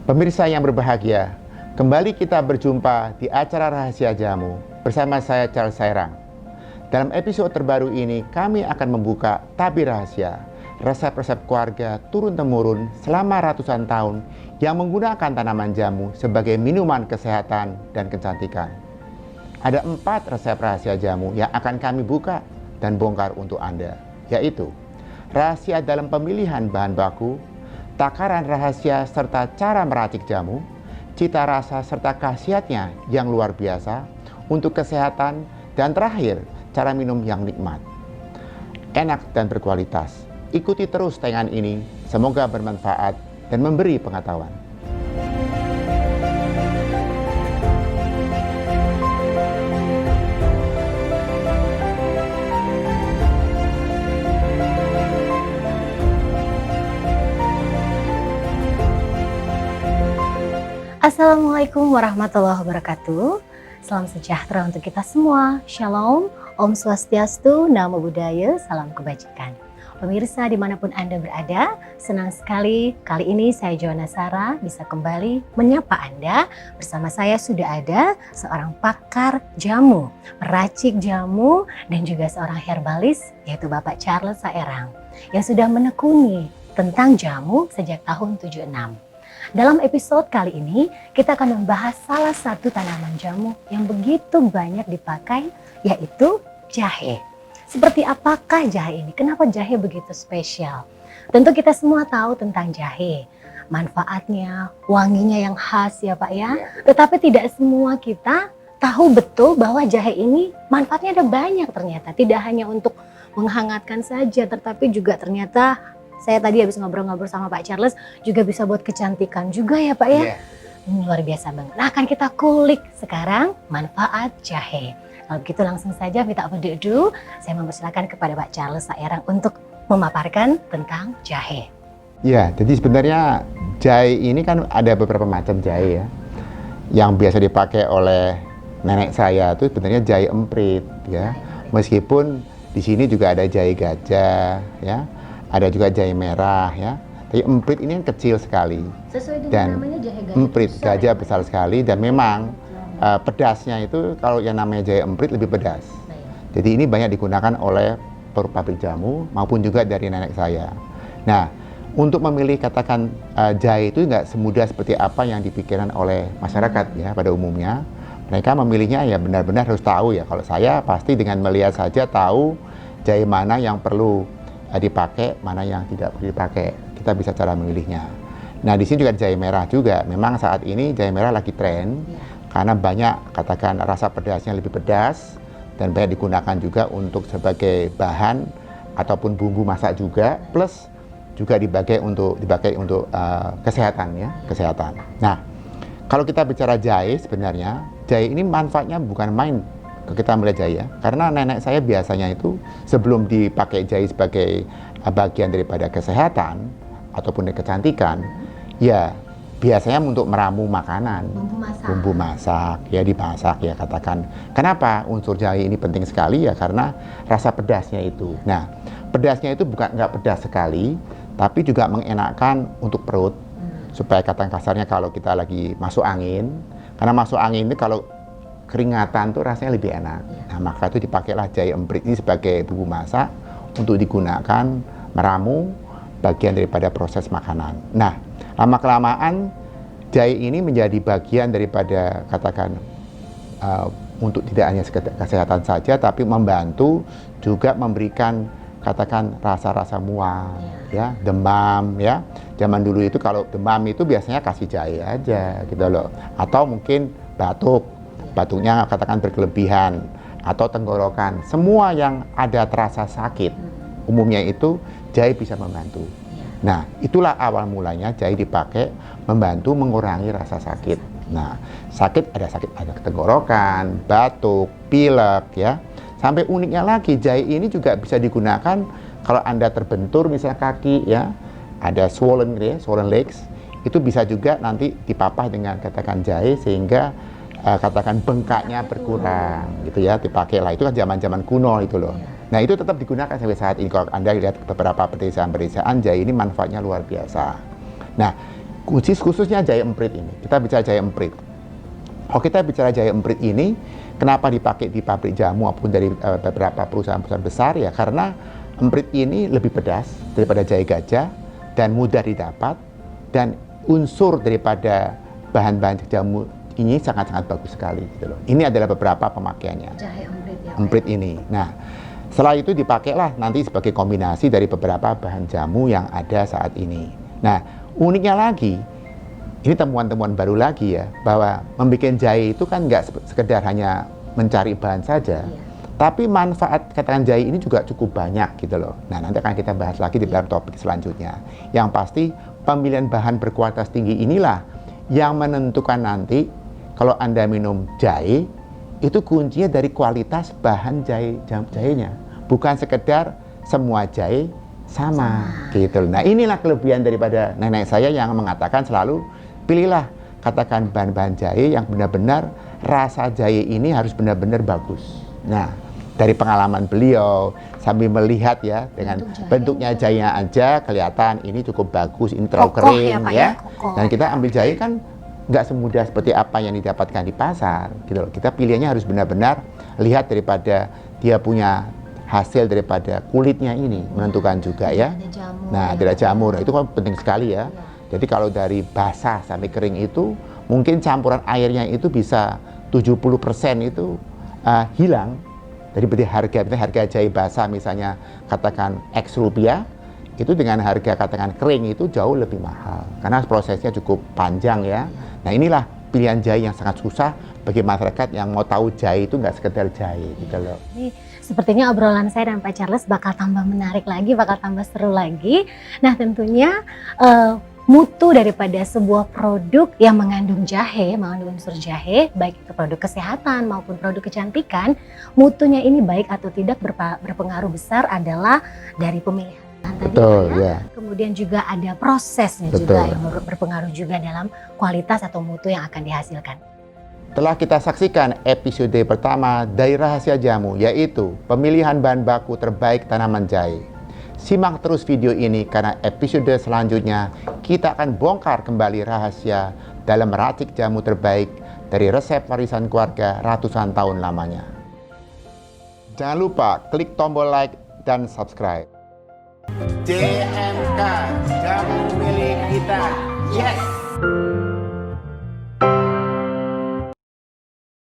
Pemirsa yang berbahagia, kembali kita berjumpa di acara Rahasia Jamu bersama saya Charles Sairang. Dalam episode terbaru ini, kami akan membuka tabir rahasia, resep-resep keluarga turun-temurun selama ratusan tahun yang menggunakan tanaman jamu sebagai minuman kesehatan dan kecantikan. Ada 4 resep rahasia jamu yang akan kami buka dan bongkar untuk Anda, yaitu rahasia dalam pemilihan bahan baku, takaran rahasia serta cara meracik jamu, cita rasa serta khasiatnya yang luar biasa untuk kesehatan, dan terakhir, cara minum yang nikmat, enak dan berkualitas. Ikuti terus tayangan ini, semoga bermanfaat dan memberi pengetahuan. Assalamualaikum warahmatullahi wabarakatuh. Salam sejahtera untuk kita semua. Shalom, Om Swastiastu, Namo Buddhaya, salam kebajikan. Pemirsa dimanapun Anda berada, senang sekali kali ini saya Joanna Sarah bisa kembali menyapa Anda. Bersama saya sudah ada seorang pakar jamu, peracik jamu, dan juga seorang herbalis, yaitu Bapak Charles Sairang, yang sudah menekuni tentang jamu sejak tahun 76. Dalam episode kali ini, kita akan membahas salah satu tanaman jamu yang begitu banyak dipakai, yaitu jahe. Seperti apakah jahe ini? Kenapa jahe begitu spesial? Tentu kita semua tahu tentang jahe, manfaatnya, wanginya yang khas ya Pak ya. Tetapi tidak semua kita tahu betul bahwa jahe ini manfaatnya ada banyak ternyata. Tidak hanya untuk menghangatkan saja, tetapi juga ternyata saya tadi habis ngobrol-ngobrol sama Pak Charles juga bisa buat kecantikan juga ya Pak ya. Luar biasa banget. Nah, akan kita kulik sekarang manfaat jahe. Kalau begitu langsung saja without further ado, saya mempersilakan kepada Pak Charles Sairang untuk memaparkan tentang jahe. Ya, jadi sebenarnya jahe ini kan ada beberapa macam jahe ya. Yang biasa dipakai oleh nenek saya itu sebenarnya jahe emprit ya. Meskipun di sini juga ada jahe gajah ya. Ada juga jahe merah ya. Tapi emprit ini kan kecil sekali. Sesuai dengan dan namanya jahe gajah. Emprit gajah besar sekali dan memang pedasnya itu kalau yang namanya jahe emprit lebih pedas. Jadi ini banyak digunakan oleh pabrik jamu maupun juga dari nenek saya. Nah, untuk memilih katakan jahe itu nggak semudah seperti apa yang dipikirkan oleh masyarakat ya pada umumnya. Mereka memilihnya ya benar-benar harus tahu ya. Kalau saya pasti dengan melihat saja tahu jahe mana yang perlu dipakai, mana yang tidak perlu dipakai. Kita bisa cara memilihnya. Nah, di sini juga jahe merah juga. Memang saat ini jahe merah lagi tren karena banyak katakan rasa pedasnya lebih pedas dan banyak digunakan juga untuk sebagai bahan ataupun bumbu masak juga, plus juga dipakai untuk kesehatan ya, kesehatan. Nah, kalau kita bicara jahe sebenarnya jahe ini manfaatnya bukan main. Kita melihat jahe ya, karena nenek saya biasanya itu sebelum dipakai jahe sebagai bagian daripada kesehatan ataupun kecantikan, ya biasanya untuk meramu makanan, bumbu masak ya, dimasak ya katakan. Kenapa unsur jahe ini penting sekali ya? Karena rasa pedasnya itu. Nah, pedasnya itu bukan nggak pedas sekali, tapi juga mengenakan untuk perut, supaya kata kasarnya kalau kita lagi masuk angin, karena masuk angin ini kalau keringatan tuh rasanya lebih enak. Nah, maka itu dipakailah jahe emprit ini sebagai bumbu masak untuk digunakan meramu bagian daripada proses makanan. Nah, lama-kelamaan jahe ini menjadi bagian daripada katakan untuk tidak hanya kesehatan saja, tapi membantu juga memberikan katakan rasa-rasa mual, ya, demam, ya. Zaman dulu itu kalau demam itu biasanya kasih jahe aja, gitu loh. Atau mungkin batuknya katakan berkelebihan atau tenggorokan, semua yang ada terasa sakit umumnya itu jahe bisa membantu. Nah, itulah awal mulanya jahe dipakai membantu mengurangi rasa sakit. Nah, ada tenggorokan, batuk, pilek ya. Sampai uniknya lagi jahe ini juga bisa digunakan kalau Anda terbentur misalnya kaki ya, ada swollen gitu ya, swollen legs, itu bisa juga nanti dipapah dengan katakan jahe sehingga katakan bengkaknya berkurang gitu ya, dipakailah. Itu kan zaman-zaman kuno itu loh. Nah, itu tetap digunakan sampai saat ini. Kalau Anda lihat beberapa pedesaan-pedesaan, jahe ini manfaatnya luar biasa. Nah, khususnya jahe emprit ini. Kita bicara jahe emprit. Kalau kita bicara jahe emprit ini, kenapa dipakai di pabrik jamu maupun dari beberapa perusahaan-perusahaan besar ya? Karena emprit ini lebih pedas daripada jahe gajah dan mudah didapat, dan unsur daripada bahan-bahan jamu ini sangat-sangat bagus sekali gitu loh. Ini adalah beberapa pemakaiannya. Jahe emprit ya. Emprit ini. Nah, setelah itu dipakailah nanti sebagai kombinasi dari beberapa bahan jamu yang ada saat ini. Nah, uniknya lagi, ini temuan-temuan baru lagi ya, bahwa membuat jahe itu kan nggak sekedar hanya mencari bahan saja, tapi manfaat katakan jahe ini juga cukup banyak gitu loh. Nah, nanti akan kita bahas lagi di dalam topik selanjutnya. Yang pasti pemilihan bahan berkualitas tinggi inilah yang menentukan nanti kalau Anda minum jahe, itu kuncinya dari kualitas bahan jahenya, bukan sekedar semua jahe sama gitu. Nah, inilah kelebihan daripada nenek saya yang mengatakan selalu pilihlah katakan bahan-bahan jahe yang benar-benar rasa jahe ini harus benar-benar bagus. Nah, dari pengalaman beliau sambil melihat ya dengan bentuknya jahenya aja kelihatan ini cukup bagus, ini terlalu kering ya. Dan kita ambil jahe kan nggak semudah seperti apa yang didapatkan di pasar gitu loh. Kita pilihannya harus benar-benar lihat daripada dia punya hasil daripada kulitnya ini menentukan juga ya. Nah, tidak jamur. Nah, itu kan penting sekali ya. Jadi kalau dari basah sampai kering itu mungkin campuran airnya itu bisa 70% itu hilang dari harga jahe basah misalnya katakan X rupiah, itu dengan harga katakan kering itu jauh lebih mahal karena prosesnya cukup panjang ya. Nah, inilah pilihan jahe yang sangat susah bagi masyarakat yang mau tahu jahe itu nggak sekedar jahe gitu loh. Ini sepertinya obrolan saya dan Pak Charles bakal tambah menarik lagi, bakal tambah seru lagi. Nah, tentunya mutu daripada sebuah produk yang mengandung jahe, mengandung unsur jahe, baik itu produk kesehatan maupun produk kecantikan, mutunya ini baik atau tidak berpengaruh besar adalah dari pemilihan tadi. Betul, ya. Kemudian juga ada prosesnya juga yang berpengaruh juga dalam kualitas atau mutu yang akan dihasilkan. Telah kita saksikan episode pertama dari Rahasia Jamu, yaitu pemilihan bahan baku terbaik tanaman jahe. Simak terus video ini karena episode selanjutnya kita akan bongkar kembali rahasia dalam meracik jamu terbaik dari resep warisan keluarga ratusan tahun lamanya. Jangan lupa klik tombol like dan subscribe. JMK, jamu milik kita. Yes!